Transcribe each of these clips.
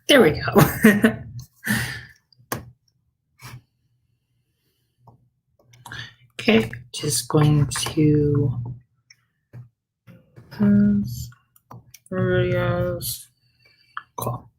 There we go. Okay, just going to videos. Cool.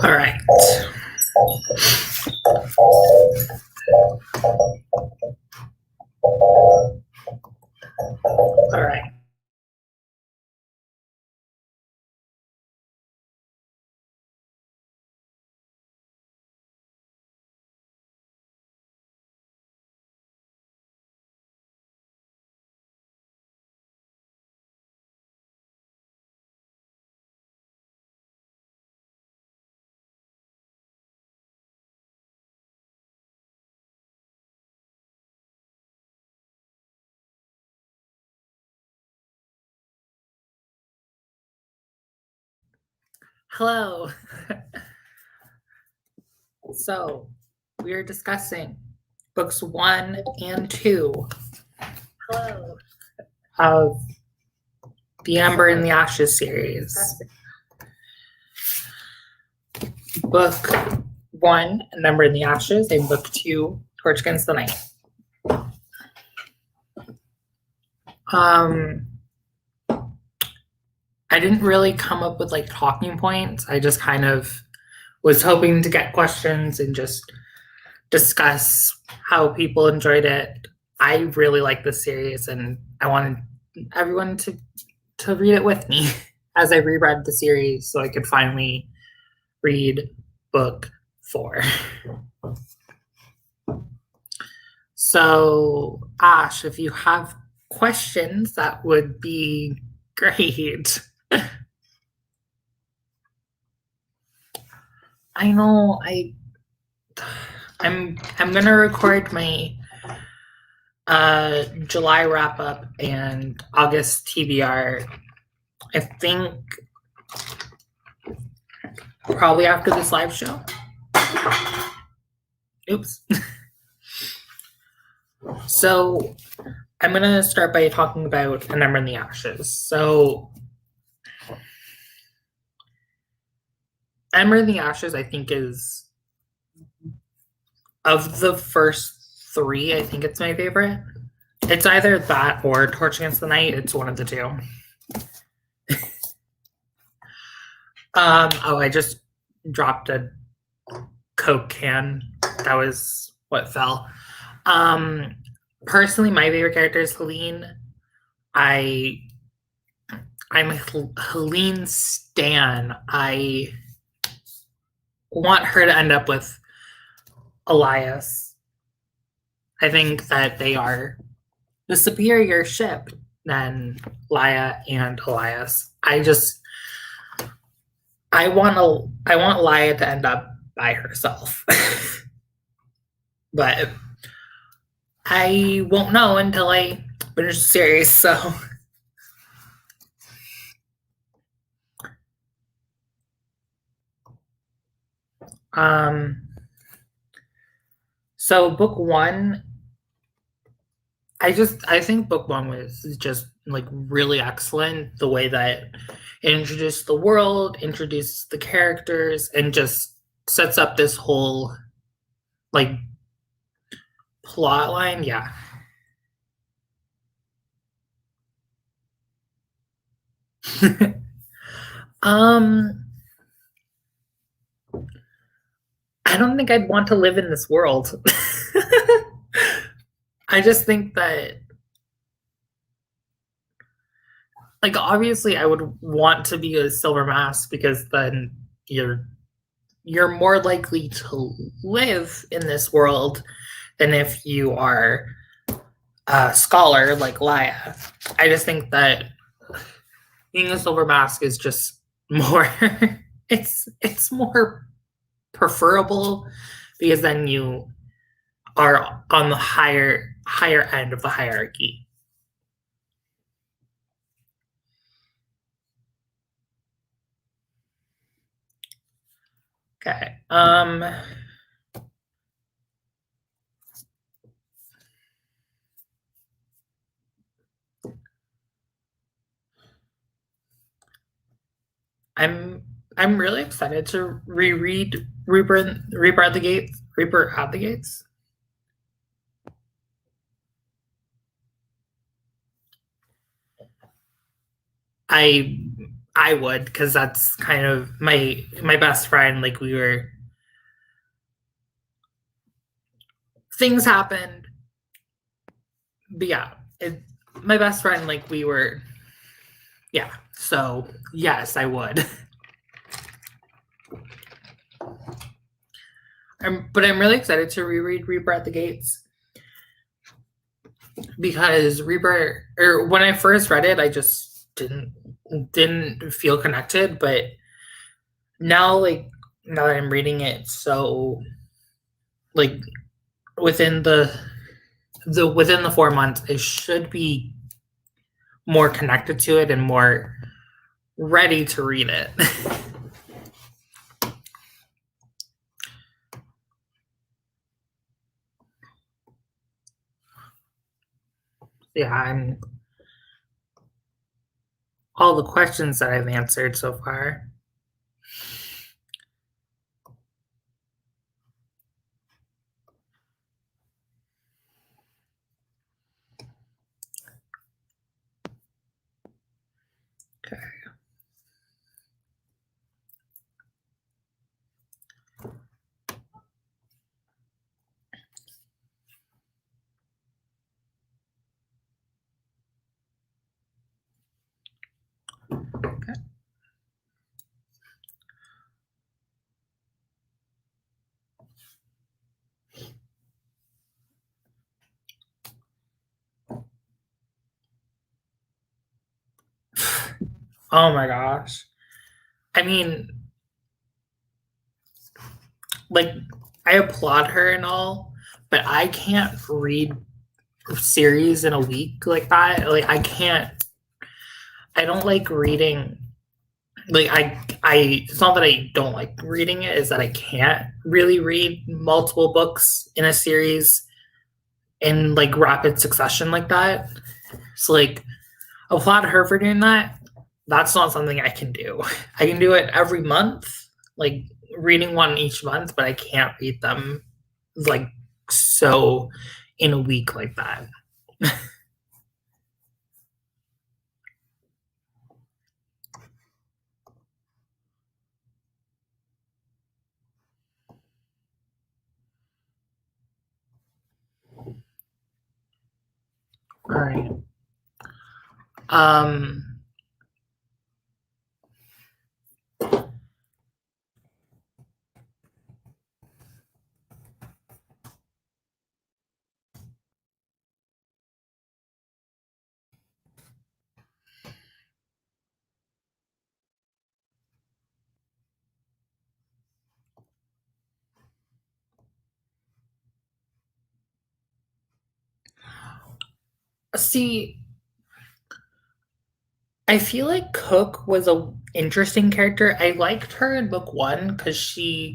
All right. All right. Hello. So we are discussing books 1 and 2. Hello. Of the Ember and the Ashes series. Book 1, Ember and the Ashes, and book 2, Torch Against the Night. I didn't really come up with like talking points. I just kind of was hoping to get questions and just discuss how people enjoyed it. I really like this series, and I wanted everyone to read it with me as I reread the series so I could finally read book 4. So, Ash, if you have questions, that would be great. I know I'm gonna record my July wrap up and August TBR. I think probably after this live show. Oops. So I'm gonna start by talking about An Ember in the Ashes. So Ember in the Ashes, I think, is of the first 3, I think it's my favorite. It's either that or Torch Against the Night. It's one of the 2. I just dropped a Coke can. That was what fell. Personally, my favorite character is Helene. I'm a Helene stan. I want her to end up with Elias. I think that they are the superior ship than Laia and Elias. I want Laia to end up by herself. But I won't know until I finish the series, so so book 1, I think book 1 was just like really excellent. The way that it introduced the world, introduces the characters, and just sets up this whole like plot line. Yeah. I don't think I'd want to live in this world. I just think that, like, obviously I would want to be a silver mask because then you're more likely to live in this world than if you are a scholar like Laya. I just think that being a silver mask is just more it's more preferable because then you are on the higher end of the hierarchy. Okay. I'm really excited to reread Reaper at the Gates. Reaper at the Gates. I I would, because that's kind of my best friend. Like, we were, things happened, but yeah, my best friend. Like, we were, yeah. So yes, I would. But I'm really excited to reread Reaper at the Gates because Reaper, or when I first read it, I just didn't feel connected. But now, like, now that I'm reading it, so, like, within within the 4 months, I should be more connected to it and more ready to read it. Yeah, I'm all the questions that I've answered so far. Okay. Okay. Oh my gosh. I mean, like, I applaud her and all, but I can't read series in a week like that. Like, I can't. I don't like reading. Like, it's not that I don't like reading it, is that I can't really read multiple books in a series in, like, rapid succession like that. So, like, applaud her for doing that. That's not something I can do. I can do it every month, like, reading one each month, but I can't read them, like, so in a week like that. All right. Um, See, I feel like Cook was a interesting character. I liked her in book one because she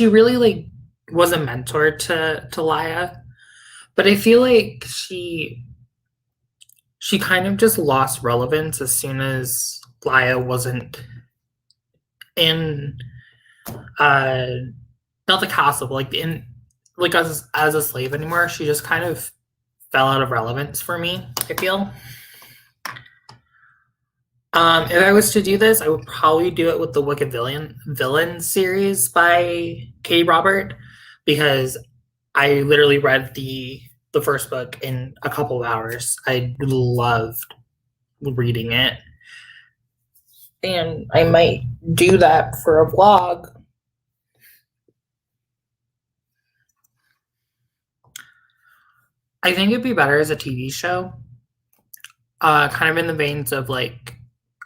really, like, was a mentor to Laya, but I feel like she kind of just lost relevance as soon as Laya wasn't in, uh not the castle, but, like, in, like, as a slave anymore. She just kind of fell out of relevance for me, I feel. If I was to do this, I would probably do it with the Wicked Villain series by Katie Robert, because I literally read the first book in a couple of hours. I loved reading it, and I might do that for a vlog. I think it'd be better as a TV show, kind of in the veins of like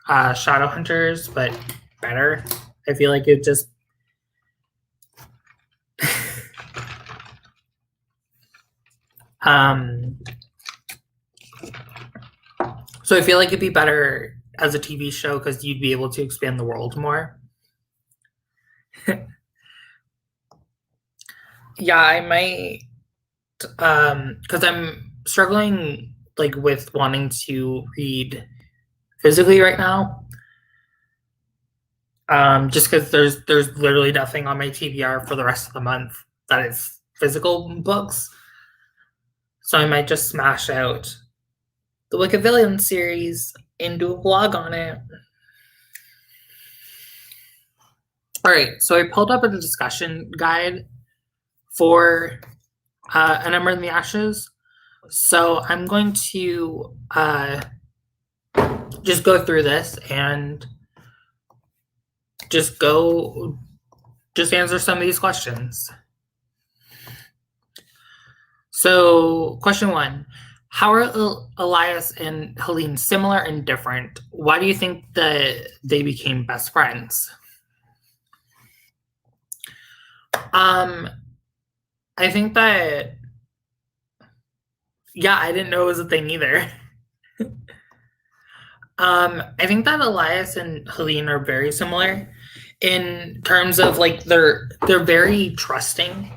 Shadowhunters, but better. I feel like it just so I feel like it'd be better as a TV show because you'd be able to expand the world more. Yeah, I might, because I'm struggling like with wanting to read physically right now. Just because there's literally nothing on my TBR for the rest of the month that is physical books. So I might just smash out the Wicked Villain series and do a vlog on it. All right, so I pulled up a discussion guide for An Ember in the Ashes. So I'm going to just go through this and just answer some of these questions. So question 1, how are Elias and Helene similar and different? Why do you think that they became best friends? I think that, yeah, I didn't know it was a thing either. I think that Elias and Helene are very similar in terms of like they're very trusting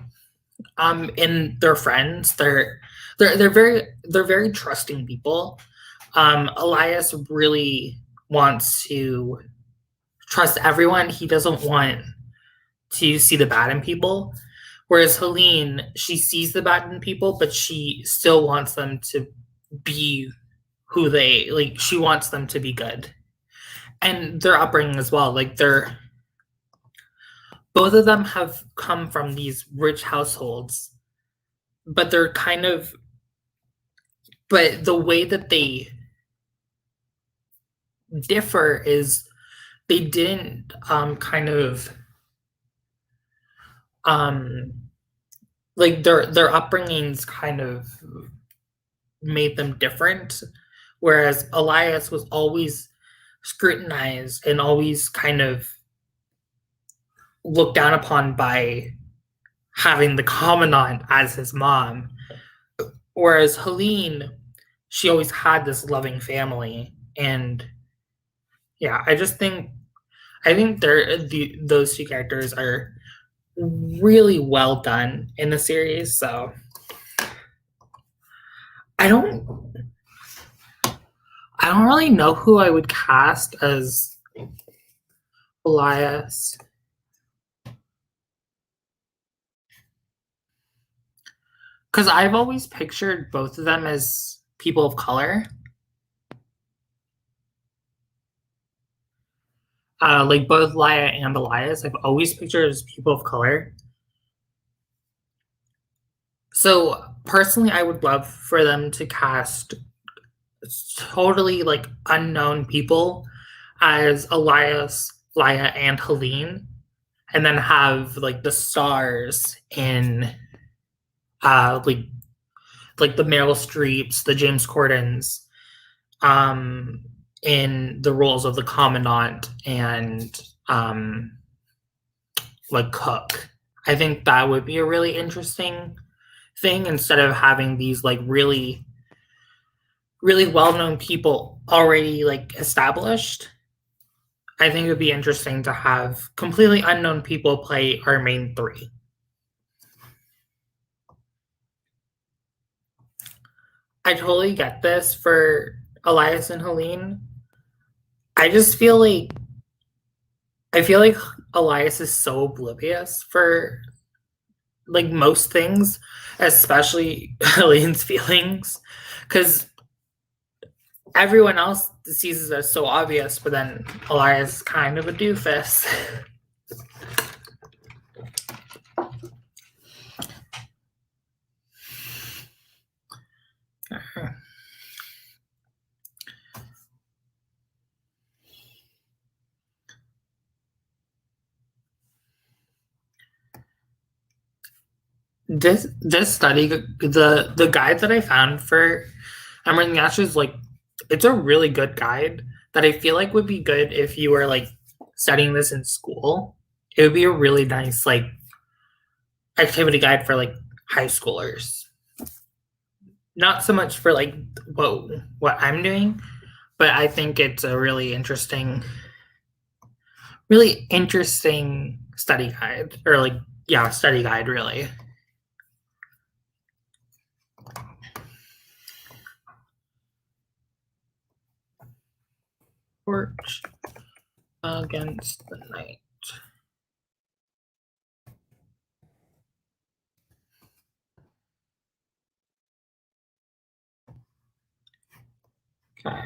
in their friends. They're very trusting people. Elias really wants to trust everyone. He doesn't want to see the bad in people. Whereas Helene, she sees the bad in people, but she still wants them to be who they like. She wants them to be good, and their upbringing as well. Like both of them have come from these rich households, but they're kind of, but the way that they differ is they didn't kind of like their upbringings kind of made them different, whereas Elias was always scrutinized and always kind of looked down upon by having the commandant as his mom, whereas Helene, she always had this loving family. And yeah, I think those two characters are really well done in the series. So I don't really know who I would cast as Elias. Because I've always pictured both of them as people of color. Like both Laya and Elias, I've always pictured as people of color. So personally, I would love for them to cast totally like unknown people as Elias, Laya, and Helene, and then have like the stars in like the Meryl Streeps, the James Cordens, in the roles of the commandant and like Cook. I think that would be a really interesting thing, instead of having these like really well-known people already like established. I think it would be interesting to have completely unknown people play our main three. I totally get this for Elias and Helene. I just feel like Elias is so oblivious for like most things, especially Helene's feelings, because everyone else sees it as so obvious, but then Elias is kind of a doofus. This study, the guide that I found for Ember and the Ashes, like, it's a really good guide that I feel like would be good if you were like studying this in school. It would be a really nice like activity guide for like high schoolers. Not so much for like what I'm doing, but I think it's a really interesting study guide, or like, yeah, study guide really. Torch against the night. Okay.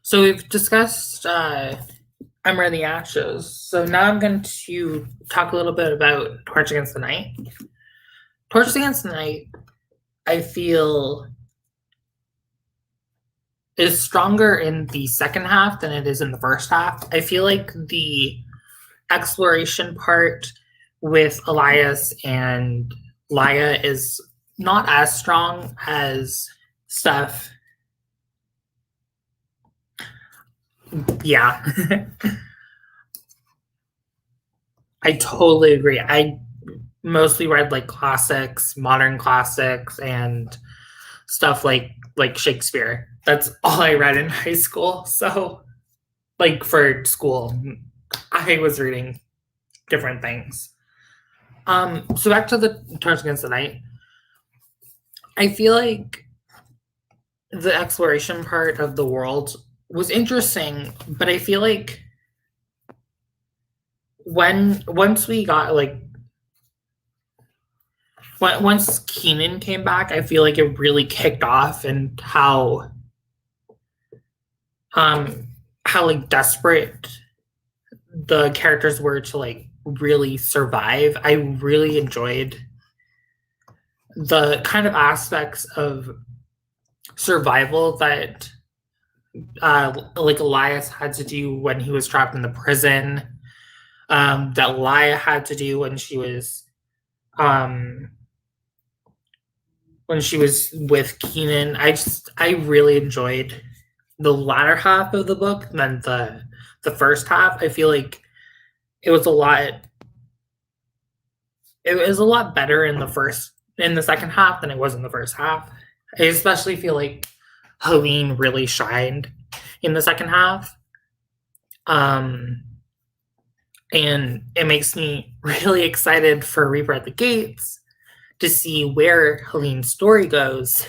So we've discussed Ember and the Ashes. So now I'm going to talk a little bit about Torch Against the Night. Torch Against the Night, I feel, is stronger in the second half than it is in the first half. I feel like the exploration part with Elias and Laia is not as strong as stuff. Yeah. I totally agree. I mostly read like classics, modern classics, and stuff like Shakespeare. That's all I read in high school. So, like, for school, I was reading different things. So back to the Torch Against the Night. I feel like the exploration part of the world was interesting, but I feel like once Keenan came back, I feel like it really kicked off, and how like desperate the characters were to like really survive. I really enjoyed the kind of aspects of survival that like Elias had to do when he was trapped in the prison, that Laia had to do when she was with Keenan. I really enjoyed the latter half of the book than the first half. I feel like it was a lot better in the second half than it was in the first half. I especially feel like Helene really shined in the second half. And it makes me really excited for Reaper at the Gates to see where Helene's story goes,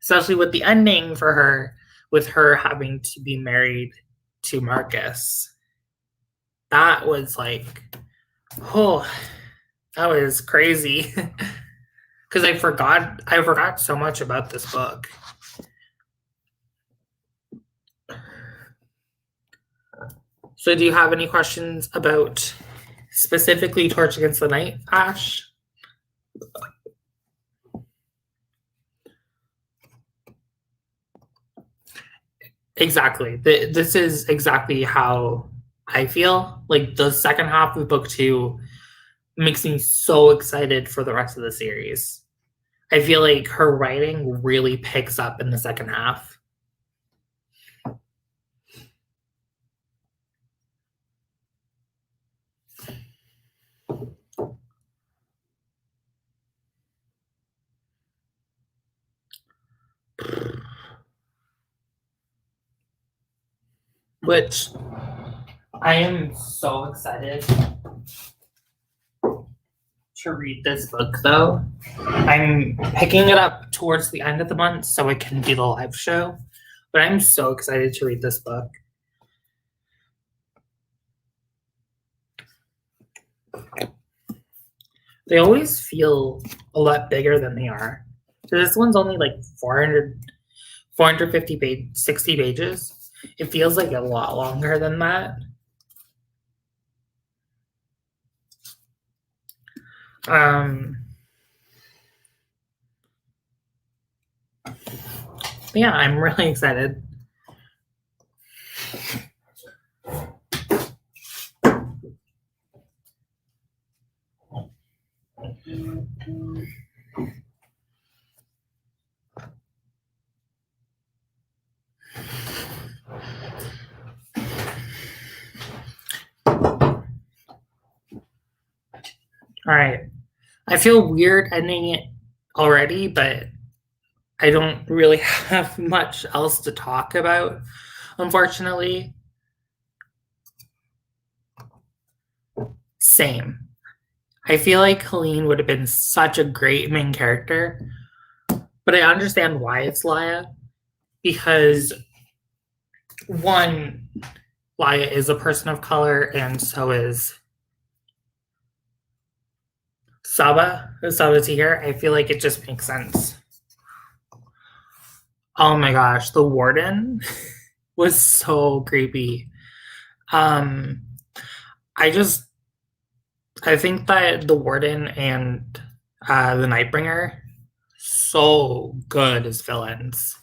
especially with the ending for her, with her having to be married to Marcus. That was like, oh, that was crazy. Because I forgot so much about this book. So do you have any questions about specifically Torch Against the Night, Ash? Exactly. This is exactly how I feel. Like, the second half of book 2 makes me so excited for the rest of the series. I feel like her writing really picks up in the second half. Which I am so excited to read this book, though. I'm picking it up towards the end of the month so I can do the live show. But I'm so excited to read this book. They always feel a lot bigger than they are. So this one's only like 450 60 pages. It feels like a lot longer than that. Yeah, I'm really excited. All right. I feel weird ending it already, but I don't really have much else to talk about, unfortunately. Same. I feel like Helene would have been such a great main character, but I understand why it's Laya, because one, Laya is a person of color, and so is Saba Tahir. I feel like it just makes sense. Oh my gosh, the warden was so creepy. I think that the warden and the Nightbringer so good as villains.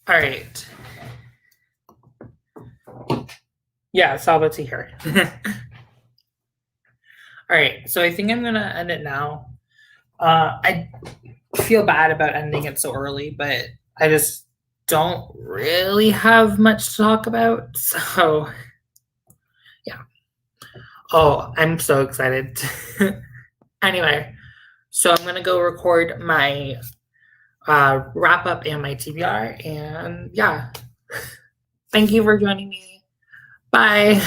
All right. Yeah, Saba Tahir. All right, so I think I'm gonna end it now. I feel bad about ending it so early, but I just don't really have much to talk about. So, yeah. Oh, I'm so excited. Anyway, so I'm gonna go record my wrap up and my TBR, and yeah. Thank you for joining me. Bye.